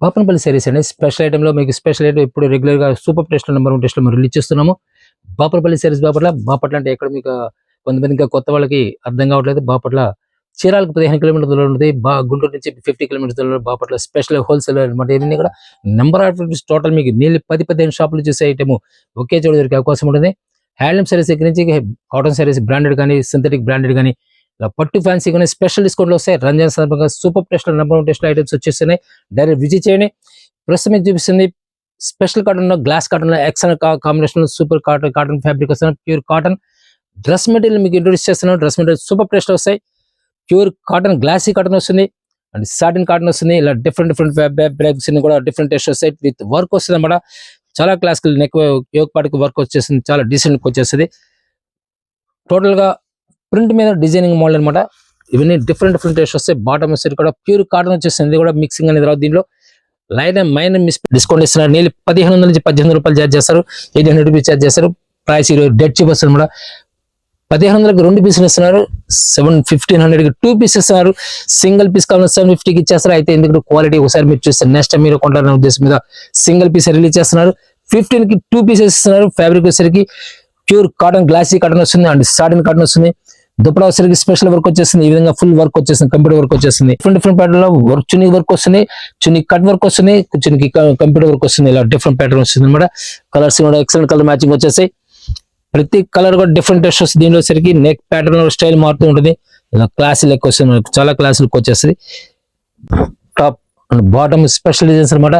బాపనపల్లి సారీస్ అండి. స్పెషల్ ఐటెంలో మీకు special item ఇప్పుడు రెగ్యులర్ గా సూపర్ టెస్ట్ నెంబర్ 1 టెస్ట్ లో రిలీజ్ చేస్తున్నాము. బాపనపల్లి సారీస్ బాపట్ల అంటే ఎక్కడ మీకు కొంతమంది ఇంకా కొత్త వాళ్ళకి అర్థం కావట్లేదు. బాపట్ల చీరాలకు 15 కిలోమీటర్ల దూరం ఉంటుంది. గుంటూరు నుంచి 50 కిలోమీటర్స్ దూరంలో బాపట్ల స్పెషల్ హోల్సేల్ అనమాట. ఇవన్నీ కూడా నెంబర్ ఆఫ్ టోటల్ మీకు నీళ్ళు 10-15 షాపులు చూసే ఐటమ్ ఒకే చోట దొరికే అవకాశం ఉంటుంది. హ్యాండ్లూమ్ సారీస్ దగ్గర నుంచి కాటన్ సారీస్ బ్రాండెడ్ కానీ సింథటిక్ బ్రాండెడ్ కానీ ఇలా పట్టు ఫ్యాన్సీ కానీ స్పెషల్ డిస్కౌంట్లు వస్తాయి. రంజాన్ సందర్భంగా super test number 1 test items వచ్చేస్తున్నాయి. డైరెక్ట్ విజిట్ చేయండి. ప్రస్తుతం మీకు చూపిస్తుంది స్పెషల్ కాటన్ లో గ్లాస్ కాటన్ లో excel combination super cotton fabric వస్తున్నాయి. ప్యూర్ కాటన్ డ్రెస్ మెటీరియల్ మీకు ఇంట్రొడ్యూస్ చేస్తున్నాం. డ్రెస్ మెటీరియల్ సూపర్ టెస్ట్ వస్తాయి. ప్యూర్ కాటన్ గ్లాసీ కాటన్ వస్తుంది అండ్ సాటిన్ కాటన్ వస్తుంది. ఇలా డిఫరెంట్ బ్యాగ్స్ కూడా డిఫరెంట్ టెస్ట్ వస్తాయి. విత్ వర్క్ వస్తుంది అన్నమాట. చాలా క్లాసికల్ నెక్ యోగ పాటికి వర్క్ వచ్చేస్తుంది. చాలా డీసెంట్ వచ్చేస్తుంది. టోటల్ గా ప్రింట్ మీద డిజైనింగ్ మోడల్ అనమాట. ఇవన్నీ డిఫరెంట్ టేస్ట్ వస్తాయి. బాటమ్ వచ్చేసి కూడా ప్యూర్ కాటన్ వచ్చేస్తుంది. కూడా మిక్సింగ్ అనేది రాదు. దీంట్లో లైన్ అండ్ మైన్ డిస్కౌంట్ ఇస్తున్నారు. నీళ్ళు 1500 నుంచి 1800 రూపాయలు ఛార్జ్ చేస్తారు. 800 రూపీస్ ఛార్జ్ చేస్తారు. ప్రైస్ డెడ్ చీప్ వస్తుంది అనమాట. 1500కి 2 పీసులు ఇస్తున్నారు. 1500కి 2 పీసెస్ ఇస్తున్నారు. సింగిల్ పీస్ కావాలి 750కి ఇచ్చేస్తారు. అయితే ఎందుకంటే క్వాలిటీ ఒకసారి మీరు చూస్తే నెక్స్ట్ టైం మీరు కొంటారనే ఉద్దేశం మీద సింగిల్ పీస్ రిలీజ్ చేస్తున్నారు. 15కి 2 పీసెస్ ఇస్తున్నారు. ఫ్యాబ్రిక్ వచ్చేసరికి ప్యూర్ కాటన్ గ్లాసీ కాటన్ వస్తుంది అండ్ సాటిన్ కాటన్ వస్తుంది. దుప్పటా వచ్చేసరికి స్పెషల్ వర్క్ వచ్చేస్తుంది. ఈ విధంగా ఫుల్ వర్క్ వచ్చేస్తుంది. కంప్యూటర్ వర్క్ వచ్చేస్తుంది. డిఫరెంట్ ప్యాటర్న్ లో వర్క్ చున్నీ వర్క్ వస్తుంది. చున్నీ కట్ వర్క్ వస్తుంది. చున్నీకి కంప్యూటర్ వర్క్ వస్తుంది. ఇలా డిఫరెంట్ ప్యాటర్న్ వస్తుంది అనమాట. కలర్స్ కూడా ఎక్సలెంట్ కలర్ మ్యాచింగ్ వచ్చేసాయి. ప్రతి కలర్ కూడా డిఫరెంట్ టెస్ట్ వస్తుంది. దీనిలో సరికి నెక్ ప్యాటర్న్ స్టైల్ మారుతూ ఉంటుంది. ఇలా క్లాస్ లెక్క వస్తుంది. చాలా క్లాస్ లుక్ వచ్చేస్తుంది. Top and bottom special designs అనమాట.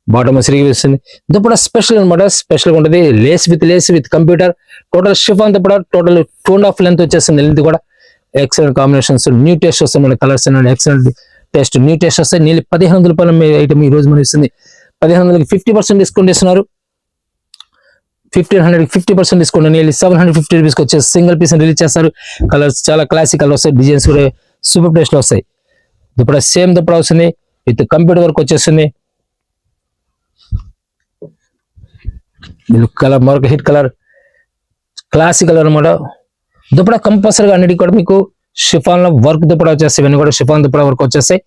బాటమ్ సరిగి వస్తుంది. దుప్పటా స్పెషల్ అనమాట. స్పెషల్ గా ఉంటుంది. Lay's with computer total chiffon dupatta total 2.5 length వచ్చేస్తుంది. లెంత్ కూడా ఎక్సలెంట్ కాంబినేషన్స్. న్యూ టెస్ట్ వస్తుంది మన colours excellent test new test వస్తాయి. నీళ్ళు 1500 రూపాయల ఐటమ్ ఈ రోజు మనం ఇస్తుంది. 1500కి 50% డిస్కౌంట్ ఇస్తున్నారు. 1500కి 50% డిస్కౌంట్. నీళ్ళు 750 రూపీస్కి వచ్చేసి సింగిల్ పీస్ రిలీజ్ చేస్తారు. కలర్స్ చాలా క్లాసిక్ కలర్ వస్తాయి. డిజైన్స్ కూడా సూపర్ టెస్ట్ లో వస్తాయి. దుప్పటా సేమ్ దుప్పటా వస్తుంది. విత్ కంప్యూటర్ వర్క్ వచ్చేస్తుంది. కలర్ మరొక హిట్ కలర్ క్లాసిక్ కలర్ అనమాట. దుప్పటా కంపల్సరీగా అన్నిటికీ కూడా మీకు షిఫాన్ లో వర్క్ దుప్పటా వచ్చేస్తాయి. ఇవన్నీ కూడా షిఫాన్ దుప్పటా వర్క్ వచ్చేస్తాయి.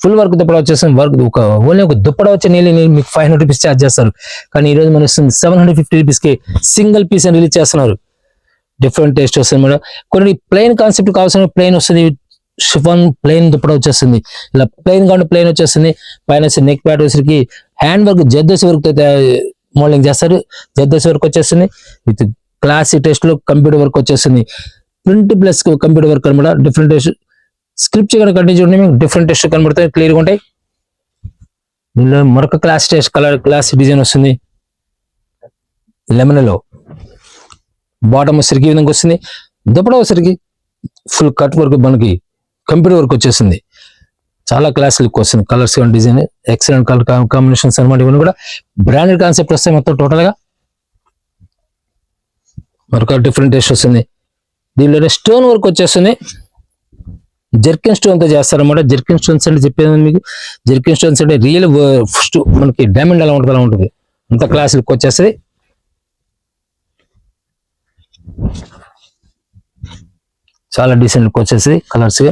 ఫుల్ వర్క్ దుప్పటా వచ్చేస్తుంది. వర్క్ ఓన్లీ ఒక దుప్పటా వచ్చే నీళ్ళు మీకు 500 రూపీస్ ఛార్జ్ చేస్తారు. కానీ ఈ రోజు మనం ఇస్తుంది 750 రూపీస్ కి సింగిల్ పీస్ అని రిలీజ్ చేస్తున్నారు. డిఫరెంట్ టేస్ట్ వస్తుంది మేడం. కొన్ని ప్లెయిన్ కాన్సెప్ట్ కావాల్సిన ప్లెయిన్ వస్తుంది. షిఫాన్ ప్లెయిన్ దుప్పటా వచ్చేస్తుంది. ఇలా ప్లెయిన్ కాకుండా ప్లెయిన్ వచ్చేస్తుంది. పైన నెక్ ప్యాడ్ వచ్చేసరికి hand work zardozi work modelling చేస్తారు. జర్దోసి వర్క్ వచ్చేస్తుంది. విత్ క్లాసిక్ టెస్ట్ లో కంప్యూటర్ వర్క్ వచ్చేస్తుంది. ప్రింట్ ప్లస్ కంప్యూటర్ వర్క్ అనమాట. డిఫరెంట్ టెస్ట్ స్క్రిప్ట్ కంటిన్యూ చూడండి. మీకు డిఫరెంట్ టెస్ట్ కనబడతాయి. క్లియర్ గా ఉంటాయి. దీనిలో మరొక class test colour class design వస్తుంది. లెమన్ లో బాటమ్ వచ్చరికి ఈ విధంగా వస్తుంది. దుప్పటా వచ్చరికి ఫుల్ కట్ వర్క్ మనకి కంప్యూటర్ వర్క్ వచ్చేసింది. చాలా క్లాస్ లుక్ వస్తుంది. Colours design excellent colour combinations అనమాట. ఇవన్నీ కూడా బ్రాండెడ్ కాన్సెప్ట్ వస్తాయి మొత్తం టోటల్ గా. మరొక డిఫరెంట్ టేస్ట్ వస్తుంది. దీనిలో స్టోన్ వర్క్ వచ్చేస్తుంది. జర్కిన్ స్టోన్ తో చేస్తారన్నమాట. జర్కిన్ స్టోన్స్ అంటే చెప్పేది మీకు. జర్కిన్ స్టోన్స్ అంటే రియల్ మనకి డైమండ్ ఎలా ఉంటుంది అలా ఉంటుంది. అంత క్లాస్ లుక్ వచ్చేస్తుంది. చాలా డీసెంట్ లుక్ వచ్చేసి కలర్స్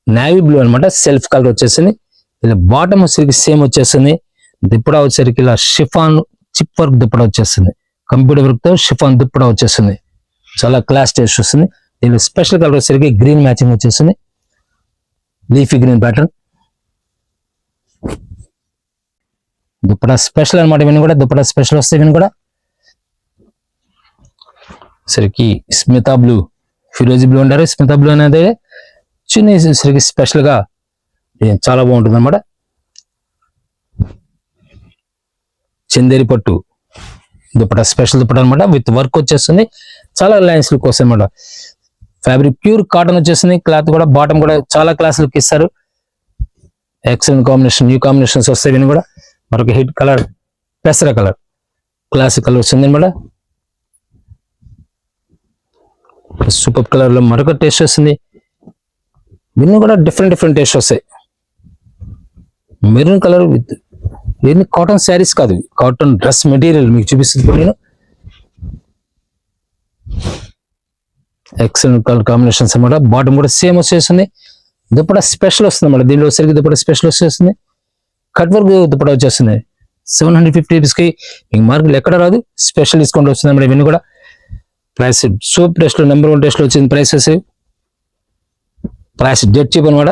నేవీ బ్లూ అనమాట. సెల్ఫ్ కలర్ వచ్చేసింది. ఇలా బాటమ్ వచ్చేసరికి సేమ్ వచ్చేస్తుంది. దుప్పటా వచ్చేసరికి ఇలా షిఫాన్ చిప్ వర్క్ దుప్పటా వచ్చేస్తుంది. కంప్యూటర్ వర్క్ తో షిఫాన్ దుప్పటా వచ్చేస్తుంది. చాలా క్లాస్ టేస్ట్ వస్తుంది. దీనిలో స్పెషల్ కలర్ వచ్చేసరికి గ్రీన్ మ్యాచింగ్ వచ్చేస్తుంది. Leafy green pattern. Dupatta special అనమాట. ఇవన్నీ కూడా దుప్పటా స్పెషల్ వస్తాయి. ఇవన్నీ కూడా సరికి స్మితా బ్లూ ఫిరోజీ బ్లూ అంటారు. స్మితా బ్లూ అనేది చిన్న సరికి స్పెషల్ గా చాలా బాగుంటుంది అనమాట. చందేరి పట్టు దుప్పటా స్పెషల్ దుప్పటా అనమాట. విత్ వర్క్ వచ్చేస్తుంది. చాలా లైన్స్ లుక్ వస్తాయి అనమాట. ఫ్యాబ్రిక్ ప్యూర్ కాటన్ వచ్చేస్తుంది. క్లాత్ కూడా బాటమ్ కూడా చాలా క్లాస్ లుక్ ఇస్తారు. ఎక్సలెంట్ కాంబినేషన్ న్యూ కాంబినేషన్స్ వస్తాయి. ఇవన్నీ కూడా మరొక హిట్ కలర్ పెసర కలర్ క్లాసిక్ కలర్ వస్తుంది అనమాట. సూపర్ కలర్ లో మరొక టేస్ట్ వస్తుంది. ఇవన్నీ కూడా డిఫరెంట్ టేస్ట్ వస్తాయి. మెరూన్ కలర్ విత్ ఇవన్నీ కాటన్ శారీస్ కాదు, కాటన్ డ్రెస్ మెటీరియల్ మీకు చూపిస్తుంది నేను. ఎక్సలెంట్ కలర్ కాంబినేషన్స్ అన్నమాట. బాటమ్ కూడా సేమ్ వచ్చేస్తుంది. దుప్పటా స్పెషల్ వస్తుంది అన్నమాట. దీనిలో సరిగ్గా దుప్పటా స్పెషల్ వచ్చేస్తుంది. కట్ వర్క్ దుప్పటా వచ్చేస్తుంది 750 రూపీస్కి. ఇంక మార్కెట్లో ఎక్కడ రాదు, స్పెషల్ డిస్కౌంట్ వస్తుంది అన్నమాట. ఇవన్నీ కూడా ప్రైస్ సూపర్ టెస్ట్లో నెంబర్ 1 టెస్ట్లో వచ్చింది ప్రైస్ డెడ్ చీప్ అనమాట.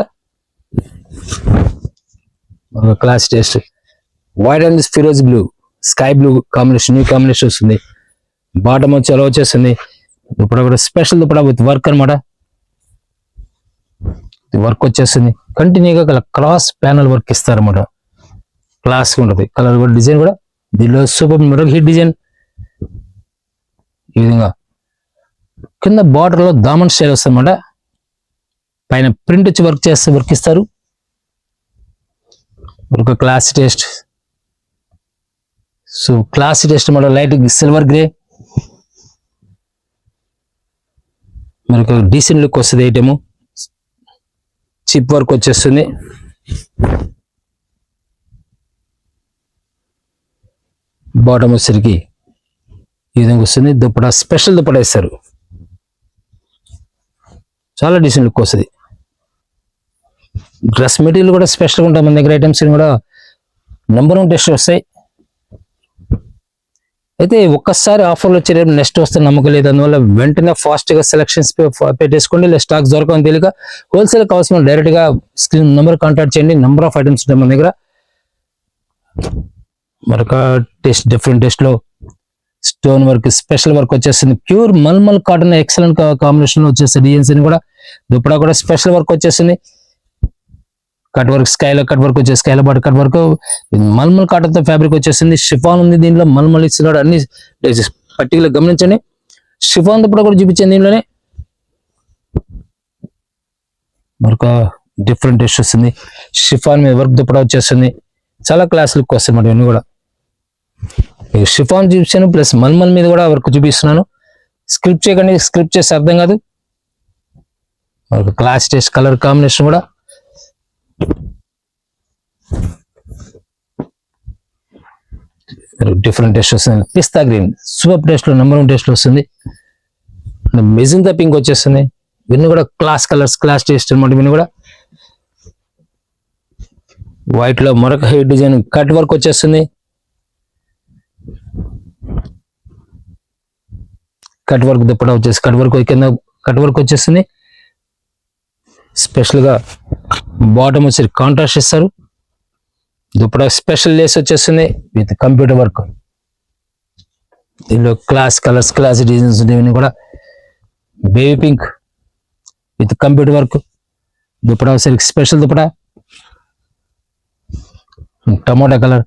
ఒక క్లాస్ టెస్ట్ వైట్ అండ్ ఫిరోజ్ blue sky blue combination, new combination వస్తుంది. బాటమ్ వచ్చి అలా వచ్చేస్తుంది. దుప్పటా కూడా స్పెషల్ దుప్పటా విత్ వర్క్ అనమాట. వర్క్ వచ్చేస్తుంది కంటిన్యూగా క్రాస్ ప్యానల్ వర్క్ ఇస్తారన్నమాట. క్లాస్ ఉంటుంది. కలర్ కూడా డిజైన్ కూడా దీనిలో సూపర్ మరొక హిట్ డిజైన్. ఈ విధంగా కింద బార్డర్ లో దామన్ స్టైల్ వస్తుంది అన్నమాట. పైన ప్రింట్ వచ్చి వర్క్ ఇస్తారు. ఒక class taste. So class taste అన్నమాట. లైట్ సిల్వర్ గ్రే మనకు డీసెంట్ లుక్ వస్తుంది. ఐటమ్ చిప్ వర్క్ వచ్చేస్తుంది. బాటమ్ వచ్చేసరికి ఈ విధంగా వస్తుంది. దుప్పటా స్పెషల్ దుప్పటా ఇస్తారు. చాలా డీసెంట్ లుక్ వస్తుంది. డ్రెస్ మెటీరియల్ కూడా స్పెషల్గా ఉంటాయి మన దగ్గర. ఐటమ్స్ కూడా నెంబర్ 1 టెస్ట్ వస్తాయి. అయితే ఒక్కసారి ఆఫర్లు వచ్చే నెక్స్ట్ వస్తే నమ్మకం లేదు. అందువల్ల వెంటనే ఫాస్ట్గా సెలక్షన్స్ పెట్టేసుకోండి. లేదా స్టాక్ దొరకని తెలియక హోల్సేల్ కావాల్సిన డైరెక్ట్గా స్క్రీన్ నెంబర్ కాంటాక్ట్ చేయండి. నెంబర్ ఆఫ్ ఐటమ్స్ ఉంటాయి మన దగ్గర. మరొక టెస్ట్ డిఫరెంట్ టెస్ట్లో స్టోన్ వర్క్ స్పెషల్ వర్క్ వచ్చేస్తుంది. Pure mulmul cotton excellent combination వచ్చేస్తుంది. డిజైన్స్ కూడా దుప్పటా కూడా స్పెషల్ వర్క్ వచ్చేస్తుంది. కట్ వర్క్ స్కైలో కట్ వర్క్ వచ్చేసి స్కైలో పాటు కట్ వర్క్ మల్మల్ కాటన్ తో ఫ్యాబ్రిక్ వచ్చేసింది. షిఫాన్ ఉంది దీంట్లో, మల్మల్ ఇస్తున్నాడు. అన్ని పర్టికులర్ గమనించండి. షిఫాన్ దుప్పటా కూడా చూపించండి. దీంట్లోనే మరొక డిఫరెంట్ టెస్ట్ వస్తుంది. షిఫాన్ మీద వర్క్ దుప్పటా వచ్చేస్తుంది. చాలా క్లాస్ లుక్ వస్తాయి మరి ఇవన్నీ కూడా. షిఫాన్ చూపించాను ప్లస్ మల్మల్ మీద కూడా వర్క్ చూపిస్తున్నాను. స్క్రిప్ట్ చేయకండి, స్క్రిప్ట్ చేస్తే అర్థం కాదు. మరొక క్లాస్ టెస్ట్ కలర్ కాంబినేషన్ కూడా డిఫరెంట్ టెస్ట్ వస్తుంది. పిస్తా గ్రీన్ సూపర్ టెస్ట్ లో నెంబర్ 1 టెస్ట్ లో వస్తుంది. మెజంతా పింక్ వచ్చేస్తుంది. ఇవన్నీ కూడా క్లాస్ కలర్స్, క్లాస్ టెస్ట్ అనమాట. ఇవన్నీ కూడా వైట్ లో మరొక హెయిర్ డిజైన్ కట్ వర్క్ వచ్చేస్తుంది. కట్ వర్క్ దుప్పటా వచ్చేసి కట్ వర్క్ కింద కట్ వర్క్ వచ్చేస్తుంది. స్పెషల్ గా బాటమ్ వచ్చి కాంట్రాస్ట్ ఇస్తారు. దుప్పటా స్పెషల్ లేస్ వచ్చేస్తుంది విత్ కంప్యూటర్ వర్క్. దీనిలో క్లాస్ కలర్స్, క్లాస్ డిజైన్స్ ఉంటాయి. కూడా baby pink with computer work. Dupatta వచ్చేసరికి స్పెషల్ దుప్పటా టమోటా కలర్,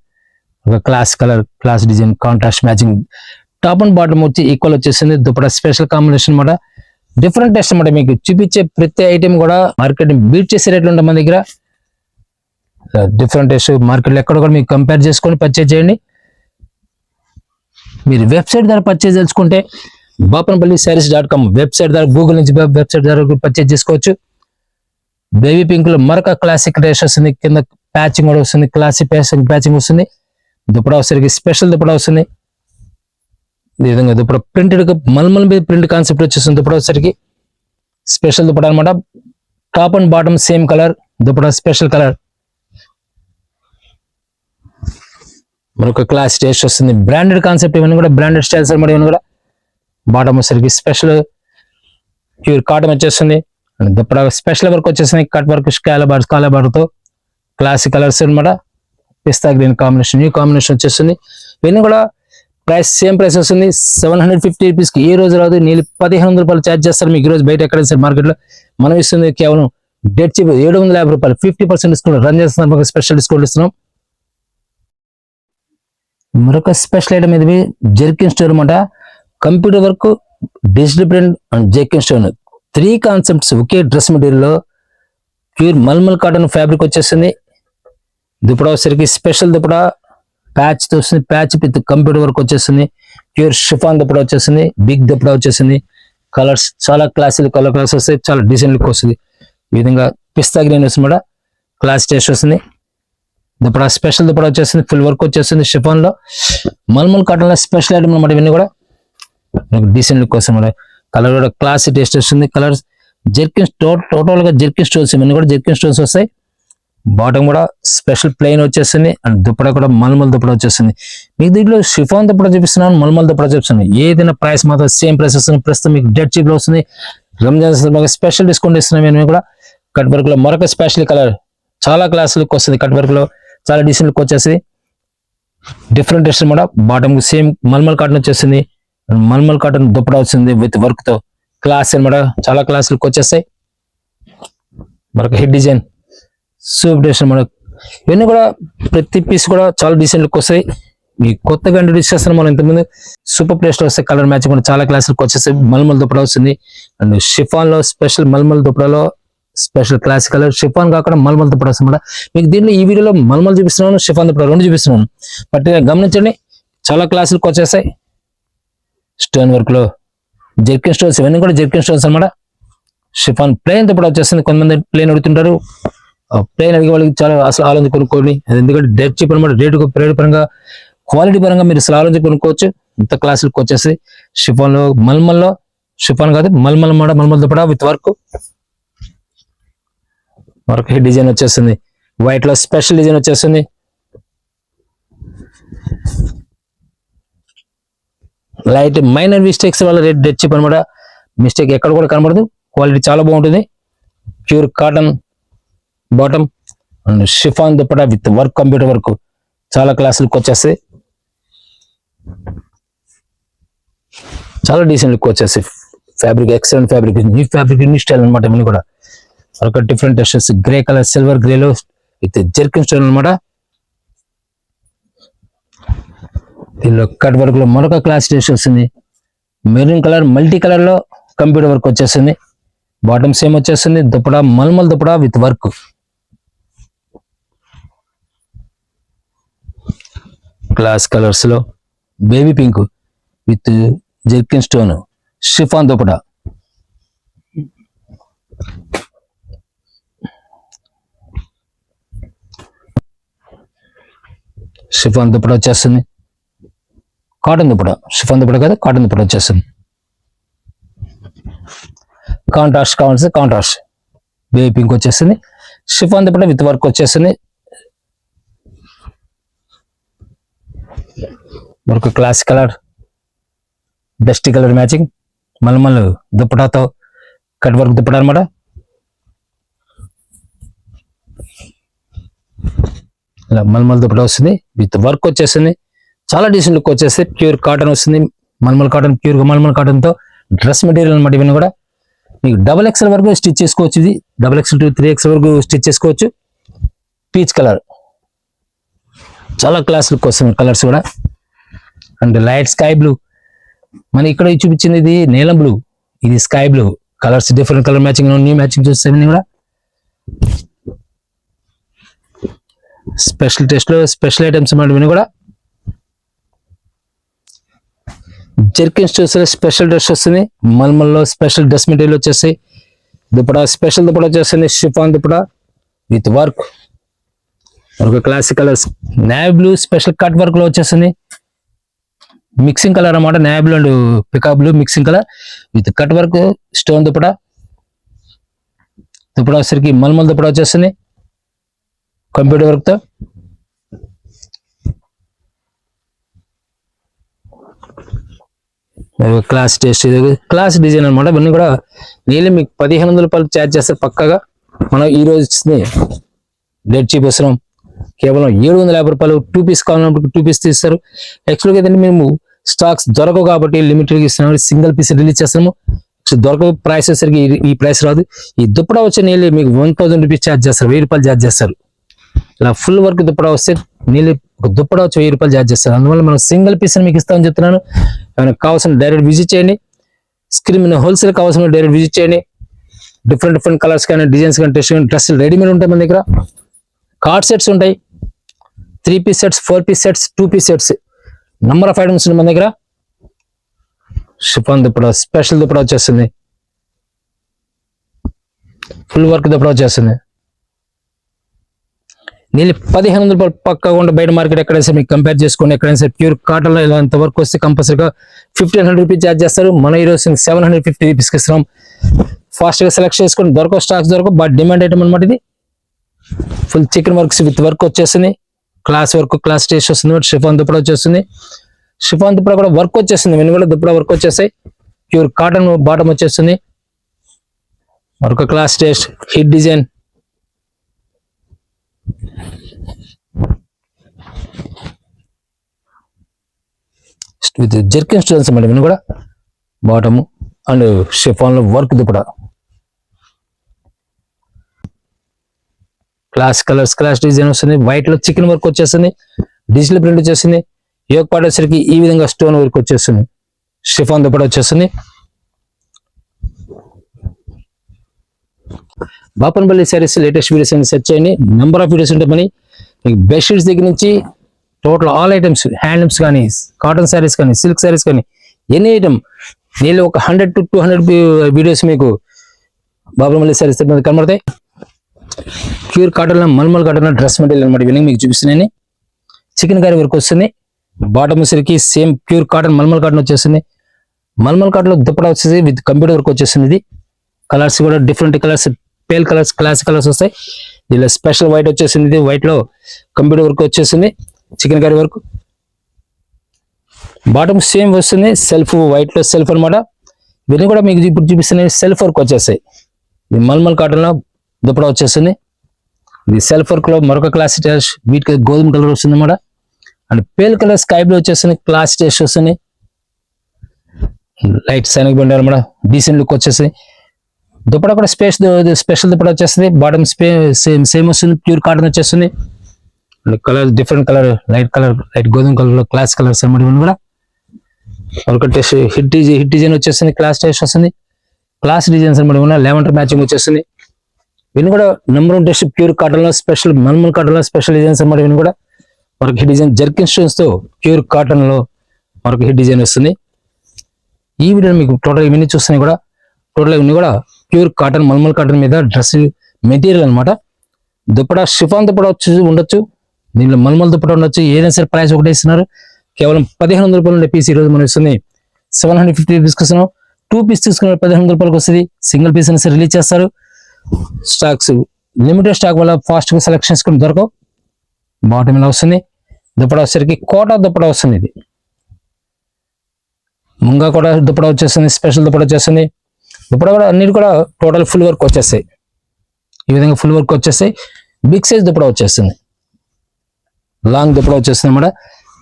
ఒక class colour, class design, contrast matching. Top and bottom వచ్చి ఈక్వల్ వచ్చేసింది. దుప్పటా స్పెషల్ కాంబినేషన్ అన్నమాట. డిఫరెంట్ టెస్ట్ అన్నమాట. మీకు చూపించే ప్రతి ఐటమ్ కూడా మార్కెట్ బీట్ చేసే రేట్లు ఉంటాయి మన దగ్గర. డిఫరెంట్ టెస్ట్ మార్కెట్లో ఎక్కడ కూడా మీకు కంపేర్ చేసుకొని పర్చేజ్ చేయండి. మీరు వెబ్సైట్ ద్వారా పర్చేజ్ తెలుసుకుంటే బాపనపల్లి sarees.com వెబ్సైట్ ద్వారా, గూగుల్ నుంచి వెబ్సైట్ ద్వారా పర్చేజ్ చేసుకోవచ్చు. బేబీ పింక్ లో మరొక క్లాసిక్ డ్రెస్ వస్తుంది. కింద ప్యాచింగ్ కూడా వస్తుంది. క్లాసిక్ ప్యాచింగ్ వస్తుంది. దుప్పటా వచ్చేసరికి స్పెషల్ దుప్పటా వస్తుంది. ఈ విధంగా దుప్పటా ప్రింటెడ్ మల్మల్ మీద ప్రింట్ కాన్సెప్ట్ వచ్చేస్తుంది. దుప్పటా వచ్చేసరికి స్పెషల్ దుప్పటా అనమాట. Top and bottom same colour. Dupatta special colour. మరొక క్లాస్ టేస్ట్ వస్తుంది. Branded concept. ఇవన్నీ కూడా బ్రాండెడ్ స్టైల్స్ అనమాట. ఇవన్నీ కూడా బాటమ్ వచ్చేసరికి స్పెషల్ ప్యూర్ కాటన్ వచ్చేస్తుంది. దుప్పటా స్పెషల్ వర్క్ వచ్చేసింది. కట్ వర్క్ స్కాలబార్ తో క్లాసిక్ కలర్స్ అనమాట. పిస్తా గ్రీన్ కాంబినేషన్, న్యూ కాంబినేషన్ వచ్చేస్తుంది. ఇవన్నీ కూడా ప్రైస్ సేమ్ ప్రైస్ వస్తుంది. 750 రూపీస్కి ఈ రోజు రాదు. నీళ్ళు 1500 రూపాయలు ఛార్జ్ చేస్తారు మీకు ఈ రోజు బయట ఎక్కడ సార్ మార్కెట్లో. మనం ఇస్తుంది కేవలం డెడ్ చీప్ 750 రూపాయలు. 50% డిస్కౌంట్ రన్ చేస్తున్నాం. స్పెషల్ డిస్కౌంట్ ఇస్తున్నాం. మరొక స్పెషల్ ఐటమ్ ఇది జెర్కిన్ స్టోన్ అనమాట. Computer work, digital print and jerkin stone 3 concepts okay dress material లో. ప్యూర్ మల్మల్ కాటన్ ఫ్యాబ్రిక్ వచ్చేస్తుంది. దుప్పటా వచ్చేసరికి స్పెషల్ దుప్పటా ప్యాచ్ తో వస్తుంది. ప్యాచ్ విత్ కంప్యూటర్ వర్క్ వచ్చేస్తుంది. ప్యూర్ షిఫాన్ దుప్పటా వచ్చేస్తుంది. బిగ్ దుప్పటా వచ్చేసింది. కలర్స్ చాలా క్లాసిక్ కలర్స్ వస్తాయి. చాలా డీసెంట్ లుక్ వస్తుంది. ఈ విధంగా పిస్తా గ్రీన్ వస్తుంది. క్లాస్ టేస్ట్ వస్తుంది. దుప్పటా స్పెషల్ దుప్పటా వచ్చేస్తుంది. ఫుల్ వర్క్ వచ్చేస్తుంది. షిఫాన్ లో మల్మల్ కాటన్ లో స్పెషల్ ఐటమ్ అనమాట. ఇవన్నీ కూడా డీసెంట్ లుక్ వస్తుంది. కలర్ కూడా క్లాసిక్ టేస్ట్ వస్తుంది. కలర్స్ జెర్కిన్ టోటల్ గా జెర్కిన్ స్టోన్స్. ఇవన్నీ కూడా జెర్కిన్ స్టోన్స్ వస్తాయి. బాటమ్ కూడా స్పెషల్ ప్లెయిన్ వచ్చేస్తుంది అండ్ దుప్పట కూడా మల్మల్ దుప్పట వచ్చేస్తుంది. మీకు దీంట్లో షిఫాన్ దుప్పట చూపిస్తున్నాను, మల్మల్ దుప్పట చూపిస్తున్నాను. ఏదైనా ప్రైస్ మాత్రం సేమ్ ప్రైస్ వస్తుంది. ప్రస్తుతం మీకు డెడ్ చీప్ లో వస్తుంది. రంజాన్ సందర్భంగా స్పెషల్ డిస్కౌంట్ ఇస్తున్నాం. మేము కూడా కట్ వర్క్ లో మరొక స్పెషల్ కలర్, చాలా క్లాస్ లుక్ వస్తుంది. కట్ వర్క్ లో చాలా డీసెంట్ లుక్ వచ్చేసి డిఫరెంట్ డ్రెస్ కూడా. బాటమ్ సేమ్ మల్మల్ కాటన్ వచ్చేసింది. మల్మల్ కాటన్ దుప్పట వచ్చింది విత్ వర్క్ తో. క్లాస్ అనమాట, చాలా క్లాస్ లుక్ వచ్చేస్తాయి. మరొక హెడ్ డిజైన్ సూపర్ డ్రెస్ అనమాట. ఇవన్నీ కూడా ప్రతి పీస్ కూడా చాలా డీసెంట్ లుక్ వస్తాయి. మీ కొత్తగా ఇంట్రొడ్యూస్ చేస్తున్నాం మనం. ఇంతకుముందు సూపర్ ప్లేస్ లో వస్తాయి. కలర్ మ్యాచ్ కూడా చాలా క్లాస్ లుక్ వచ్చేస్తాయి. మల్మల్ దుప్పట వస్తుంది అండ్ షిఫాన్ లో స్పెషల్ మల్మల్ దుప్పటలో స్పెషల్ క్లాస్ కలర్. షిఫాన్ కాకుండా మల్మల్ దుప్పట వస్తుంది. మీకు దీంట్లో ఈ వీడియోలో మల్మల్ చూపిస్తున్నాను, షిఫాన్ దుప్పట రెండు చూపిస్తున్నాను. బట్ గమనించండి, చాలా క్లాస్ లుక్ వచ్చేస్తాయి. స్టోన్ వర్క్ లో జెర్కిన్ స్టోన్స్, ఇవన్నీ కూడా జెర్కిన్ స్టోన్స్ అనమాట. షిఫాన్ ప్లెయిన్ దుప్పట వచ్చేస్తుంది. కొంతమంది ప్లెయిన్ అడుగుతుంటారు. ప్లెయిన్ అడిగే వాళ్ళకి చాలా అసలు ఆలోచన కొనుక్కోండి. ఎందుకంటే డెడ్ చీప్ అనమాట. రేటు పరంగా క్వాలిటీ పరంగా మీరు అసలు ఆలోచన కొనుక్కోవచ్చు. ఇంత క్లాస్ లుక్ వచ్చేసి షిఫాన్ లో మల్మల్లో, షిఫాన్ కాదు మల్మల్ అన్నమాట. మల్మల్ dupatta with work. Work head design వచ్చేస్తుంది. వైట్ లో స్పెషల్ డిజైన్ వచ్చేస్తుంది. లైట్ మైనర్ మిస్టేక్స్ వల్ల రేట్ డెడ్ చీప్ అనమాట. మిస్టేక్ ఎక్కడ కూడా కనబడదు. క్వాలిటీ చాలా బాగుంటుంది. Pure cotton bottom and chiffon dupatta with work, computer work. చాలా క్లాస్ లుక్ వచ్చేస్తాయి. చాలా డీసెంట్ లుక్ వచ్చేసి fabric excellent fabric, new fabric, new style అనమాట. ఇవన్నీ కూడా ఒక different textures. Grey colour, silver గ్రేలో విత్ జెర్కిన్ స్టైల్ అనమాట. దీనిలో కట్ వర్క్ లో మరొక క్లాస్ టెస్ట్ వస్తుంది. మెరూన్ కలర్, మల్టీ కలర్ లో కంప్యూటర్ వర్క్ వచ్చేస్తుంది. బాటమ్ సేమ్ వచ్చేస్తుంది. దుప్పట మల్మల్ dupatta with work. Class colours లో baby pink with jerkin stone, chiffon dupatta. Chiffon dupatta వచ్చేస్తుంది. కాటన్ దుప్పట, షిఫాన్ దుప్పట కదా, కాటన్ దుప్పట వచ్చేస్తుంది. కాంట్రాస్ట్ కావాల్సి కాంట్రాస్ట్ బేబీ పింక్ వచ్చేస్తుంది. షిఫాన్ దుప్పట విత్ వర్క్ వచ్చేస్తుంది. మరొక class colour, dusty colour matching మల్మల్ దుప్పటాతో కట్ వర్క్ దుప్పట అనమాట. ఇలా మల్మల్ దుప్పట వస్తుంది విత్ వర్క్ వచ్చేస్తుంది. చాలా డీసెంట్ లుక్ వచ్చేసి ప్యూర్ కాటన్ వస్తుంది. మల్మల్ కాటన్, ప్యూర్ మల్మల్ కాటన్ తో డ్రెస్ మెటీరియల్ అనమాట. ఇవన్నీ కూడా మీకు డబల్ ఎక్స్ఎల్ వరకు స్టిచ్ చేసుకోవచ్చు. ఇది డబల్ ఎక్స్ఎల్ టు 3XL వరకు స్టిచ్ చేసుకోవచ్చు. పీచ్ కలర్ చాలా క్లాస్ లుక్ వస్తుంది కలర్స్ కూడా. అండ్ లైట్ స్కై బ్లూ, మన ఇక్కడ చూపించింది ఇది నీలం బ్లూ, ఇది sky blue. Colours different colour matching, new matching చూస్తే కూడా స్పెషల్ టెస్ట్ లో స్పెషల్ ఐటమ్స్ ఇవన్నీ కూడా. జెర్కిన్ స్టోన్స్ స్పెషల్ డ్రెస్ వస్తుంది. మల్మల్లో స్పెషల్ డ్రెస్ మెటీరియల్ వచ్చేసి దుప్పట, స్పెషల్ దుప్పట వచ్చేస్తుంది. Chiffon dupatta with work. ఒక classic colours navy blue special cut work లో వచ్చేస్తుంది. మిక్సింగ్ కలర్ అన్నమాట. నేవీ బ్లూ అండ్ పికా blue mixing colour with cut work, stone dupatta. Dupatta వచ్చేసరికి మల్మల్ దుప్పట వచ్చేస్తుంది కంప్యూటర్ వర్క్ తో. క్లాస్ టేస్ట్, క్లాస్ డిజైన్ అనమాట. ఇవన్నీ కూడా నీళ్ళు మీకు 1500 రూపాయలు ఛార్జ్ చేస్తారు పక్కగా. మనం ఈ రోజు డెడ్ చీప్ వస్తున్నాం. కేవలం 750 రూపాయలు. 2 పీస్ కావాలన్నప్పుడు 2 పీస్ తీస్తారు. యాక్చువల్గా అయితే మేము స్టాక్స్ దొరకవు కాబట్టి లిమిటెడ్ గా ఇస్తున్నాం. సింగిల్ పీస్ రిలీజ్ చేస్తాము. దొరక ప్రైస్ వచ్చేసరికి ఈ ప్రైస్ రాదు. ఈ దుప్పట వచ్చే నీళ్ళు మీకు 1000 రూపీస్ ఛార్జ్ చేస్తారు, 1000 రూపాయలు ఛార్జ్ చేస్తారు. ఇలా ఫుల్ వర్క్ దుప్పట వస్తే నీళ్ళు ఒక దుప్పట వచ్చి 1000 రూపాయలు ఛార్జ్ చేస్తారు. అందువల్ల మనం సింగిల్ పీస్ మీకు ఇస్తామని చెప్తున్నాను. ఏమైనా కావాల్సిన డైరెక్ట్ విజిట్ చేయండి. స్క్రీన్ హోల్సేల్ కావాల్సిన డైరెక్ట్ విజిట్ చేయండి. డిఫరెంట్ కలర్స్ కానీ, డిజైన్స్ కానీ, టెస్ట్ కానీ, డ్రెస్సులు రెడీమేడ్ ఉంటాయి మన దగ్గర. కార్డ్ సెట్స్ ఉంటాయి. 3 piece sets, 4 piece sets, 2 piece sets, number of items ఉన్నాయి మన దగ్గర. షిఫాన్ దుప్పట స్పెషల్ దుప్పట వచ్చేస్తుంది. ఫుల్ వర్క్ దుప్పట వచ్చేస్తుంది. నీళ్ళు 1500 రూపాయలు పక్కగా ఉంటే బయట మార్కెట్ ఎక్కడైనా మీకు కంపేర్ చేసుకోండి. ఎక్కడైనా సరే ప్యూర్ కాటన్ లో ఇలాంటి వర్క్ వస్తే కంపల్సరీగా 1500 రూపీస్ ఛార్జ్ చేస్తారు. మనం ఈ రోజు 750 రూపీస్కి ఇస్తున్నాం. ఫాస్ట్ గా సెలెక్ట్ చేసుకొని దొరకవు, స్టాక్స్ దొరకవు, బట్ డిమాండ్ ఐటమ్ అనమాట ఇది. Full chicken works with work వచ్చేస్తుంది, క్లాస్ వర్క్, క్లాస్ టేస్ట్ వస్తుంది. షిఫాన్ దుప్పడా వచ్చేస్తుంది, షిఫాన్ దుప్పడా కూడా వర్క్ వచ్చేస్తుంది, వెను కూడా దుప్పడా వర్క్ వచ్చేస్తాయి. ప్యూర్ కాటన్ బాటమ్ వచ్చేస్తుంది, మరొక class taste hit design. With jerkin stones అన్నమాట, ఇవన్నీ కూడా బాటము అండ్ షిఫాన్ లో work dupatta. Class colours, class design వస్తుంది, వైట్ లో చికెన్ వర్క్ వచ్చేస్తుంది, డిజిటల్ ప్రింట్ వచ్చేస్తుంది. యోగ్ పార్ట్ వచ్చేసరికి ఈ విధంగా స్టోన్ వర్క్ వచ్చేస్తుంది, షిఫాన్ దుప్పడా వచ్చేస్తుంది. బాపనపల్లి సారీస్ లేటెస్ట్ వీడియోస్ అని సెర్చ్ చేయండి, నెంబర్ ఆఫ్ వీడియోస్ ఉంటాయి. మీకు బెడ్షీట్స్ దగ్గర నుంచి టోటల్ ఆల్ ఐటమ్స్, హ్యాండ్లూమ్స్ కానీ, కాటన్ శారీస్ కానీ, సిల్క్ శారీస్ కానీ, ఎనీ ఐటమ్ నేను ఒక 100 to 200 వీడియోస్ మీకు బాపనపల్లి సారీస్ కనబడతాయి. ప్యూర్ కాటన్ లో మల్మల్ కాటన్ డ్రెస్ మెటీరియల్ అనమాట, ఇవన్నీ మీకు చూపిస్తున్నాయి. చికెన్ కర్రీ వర్క్ వస్తుంది, బాటమ్ సరికి same pure cotton mulmul cotton వచ్చేస్తుంది. మల్మల్ కాటన్ లో దుప్పడా వచ్చేసి విత్ కంప్యూటర్ వర్క్ వచ్చేస్తుంది. ఇది కలర్స్ కూడా different colours, pale colours, classic colours వస్తాయి. దీనిలో స్పెషల్ వైట్ వచ్చేసింది, ఇది వైట్ లో కంప్యూటర్ వర్క్ వచ్చేసింది, chicken curry work. Bottom same వస్తుంది, సెల్ఫ్ వైట్ లో సెల్ఫ్ అనమాట. ఇవన్నీ కూడా మీకు ఇప్పుడు చూపిస్తున్నాయి, సెల్ఫ్ వర్క్ వచ్చేస్తాయి. ఇది మల్మల్ కాటన్ లో దుప్పడా వచ్చేస్తుంది. ఇది సెల్ఫ్ వర్క్ లో మరొక క్లాస్ టేస్ట్, వీటికి గోధుమ కలర్ వస్తుంది అన్నమాట. And pale colour sky blue వచ్చేస్తుంది, క్లాస్ టేస్ట్ వస్తుంది, లైట్ సైనిక్ బండి అనమాట, డీసెంట్ లుక్ వచ్చేసి. దుప్పడా కూడా స్పెషల్ దుప్పడా వచ్చేస్తుంది, బాటమ్ సేమ్ వస్తుంది, ప్యూర్ కాటన్ వచ్చేస్తుంది. Colour different colour, light colour, light గోధుమ కలర్ లో క్లాస్ కలర్స్ అనమాట. ఇవన్నీ కూడా ఒక టెస్ట్ హిట్ డిజైన్ వచ్చేస్తుంది, క్లాస్ టేస్ట్ వస్తుంది, క్లాస్ డిజైన్స్ అనమాట. లెవెండర్ మ్యాచింగ్ వచ్చేస్తుంది. ఇవన్నీ కూడా నెంబర్ 1 టెస్ట్ ప్యూర్ కాటన్ లో స్పెషల్, మల్మల్ కాటన్ లో స్పెషల్ డిజైన్స్ అనమాట. ఇవన్నీ కూడా మరొక హిట్ డిజైన్ జర్కిన్ స్టోన్స్ తో ప్యూర్ కాటన్ లో మరొక హిట్ డిజైన్ వస్తుంది. ఈ వీడియో మీకు టోటల్ ఇవన్నీ చూస్తున్నాయి కూడా, టోటల్ ఇవన్నీ కూడా ప్యూర్ కాటన్ మల్మల్ కాటన్ మీద డ్రెస్ మెటీరియల్ అనమాట. దుప్పడా షిఫాన్ దుప్పడా ఉండొచ్చు, దీనిలో మల్మల్ దుప్పడా ఉండొచ్చు. ఏదైనా సరే ప్రైస్ ఒకటే ఇస్తున్నారు, కేవలం 1500 రూపాయలు ఉండే పీస్ ఈ రోజు మనం ఇస్తుంది 750 రూపీస్ ఇస్తున్నాం. 2 పీస్ తీసుకున్న 1500 రూపాయలకు వస్తుంది. సింగిల్ పీస్ అనేసి రిలీజ్ చేస్తారు. స్టాక్స్ లిమిటెడ్ స్టాక్ వల్ల ఫాస్ట్ గా సెలెక్షన్స్ కూడా దొరకవు. బాటమ్ ఇలా వస్తుంది, దుప్పడా వచ్చేసరికి కోటా దుప్పడా వస్తుంది. ఇది ముంగా కూడా దుప్పడా వచ్చేస్తుంది, స్పెషల్ దుప్పడా వచ్చేస్తుంది. దుప్పడా కూడా అన్నిటి కూడా టోటల్ ఫుల్ వర్క్ వచ్చేస్తాయి. ఈ విధంగా ఫుల్ వర్క్ వచ్చేస్తాయి. బిగ్ సైజ్ దుప్పడా వచ్చేస్తుంది, లాంగ్ దుప్పడా వచ్చేస్తుంది అనమాట.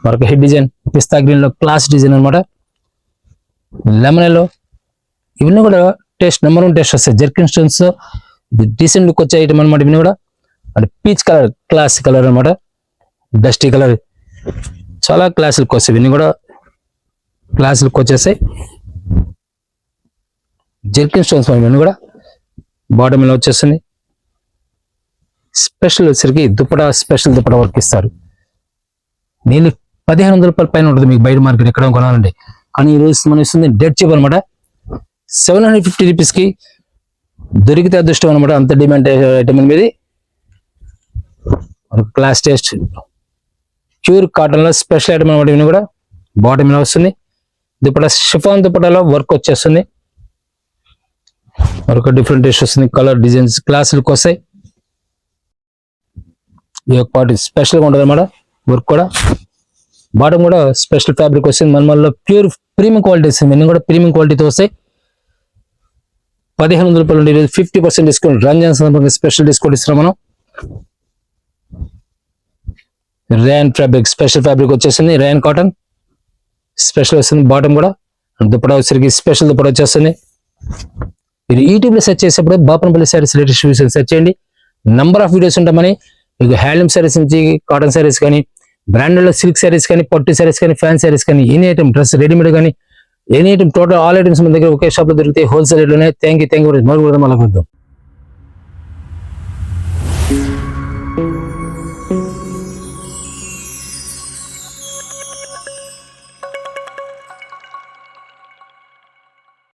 మరొక హెడ్ డిజైన్ పిస్తా గ్రీన్ లో క్లాస్ డిజైన్ అనమాట. లెమన్ ఎల్లో, ఇవన్నీ కూడా టేస్ట్ నెంబర్ 1 టేస్ట్ వస్తాయి. జర్కిన్ స్టోన్స్ డీసెంట్ లుక్ వచ్చే ఐటమ్ అనమాట. ఇవన్నీ కూడా అంటే పీచ్ కలర్, క్లాస్ కలర్ అనమాట, డస్టీ కలర్, చాలా క్లాస్ లుక్ వస్తాయి. ఇవన్నీ కూడా క్లాస్ లుక్ వచ్చేస్తాయి. జర్కిన్ స్టోన్స్ ఇవన్నీ కూడా బాటమ్ ఇలా వచ్చేస్తుంది. స్పెషల్ వచ్చేసరికి దుప్పడా, స్పెషల్ దుప్పడా వర్క్ ఇస్తారు. నేను 1500 రూపాయల పైన ఉంటుంది మీకు బయట మార్కెట్ ఎక్కడ కొనాలండి. కానీ ఈ రోజు మనం ఇస్తుంది డెడ్ చీప్ అనమాట. 750 రూపీస్ కి దొరికితే అదృష్టం అనమాట, అంత డిమాండ్ ఐటమ్ మీద. క్లాస్ టేస్ట్ ప్యూర్ కాటన్ లో స్పెషల్ ఐటమ్ అనమాట. ఇవన్నీ కూడా బాటమ్ ఇలా వస్తుంది. దుప్పడా షిఫాన్ దుప్పటాలో వర్క్ వచ్చేస్తుంది, మరొక డిఫరెంట్ టేస్ట్ వస్తుంది. కలర్ డిజైన్స్ క్లాస్ లుక్ వస్తాయి. ఈ యొక్క పార్ట్ స్పెషల్ గా ఉంటుంది అనమాట. వర్క్ కూడా బాటమ్ కూడా స్పెషల్ ఫ్యాబ్రిక్ వస్తుంది. మల్మల్లో ప్యూర్ ప్రీమియం క్వాలిటీ వస్తుంది. ఇవన్నీ కూడా ప్రీమియం క్వాలిటీతో వస్తాయి. 1500 రూపాయలు ఉండే 50% డిస్కౌంట్, రంజాన్ సందర్భంగా స్పెషల్ డిస్కౌంట్ ఇస్తున్నాం మనం. రేయన్ ఫ్యాబ్రిక్, స్పెషల్ ఫ్యాబ్రిక్ వచ్చేసింది, రేయన్ కాటన్ స్పెషల్ వస్తుంది. బాటమ్ కూడా దుప్పడా వచ్చేసరికి స్పెషల్ దుప్పడా వచ్చేస్తుంది. మీరు యూట్యూబ్ లో సెర్చ్ చేసేప్పుడు Bapanapalli saris latest videos search చేయండి. నంబర్ ఆఫ్ వీడియోస్ ఉంటామని. మీకు హ్యాండ్లూమ్ సారీస్ నుంచి కాటన్ సారీస్ కానీ, బ్రాండెడ్ లో సిల్క్ సారీస్ కానీ, పట్టు సారీస్ కానీ, ఫ్యాన్ సారీస్ కానీ, ఎనీ ఐటమ్ డ్రెస్ రెడీమేడ్ కానీ, any item total all items మన దగ్గర ఒకే షాప్ లో దొరికితే హోల్సేల్ రేట్లోనే. థ్యాంక్ యూ మళ్ళీ కూడా మళ్ళీ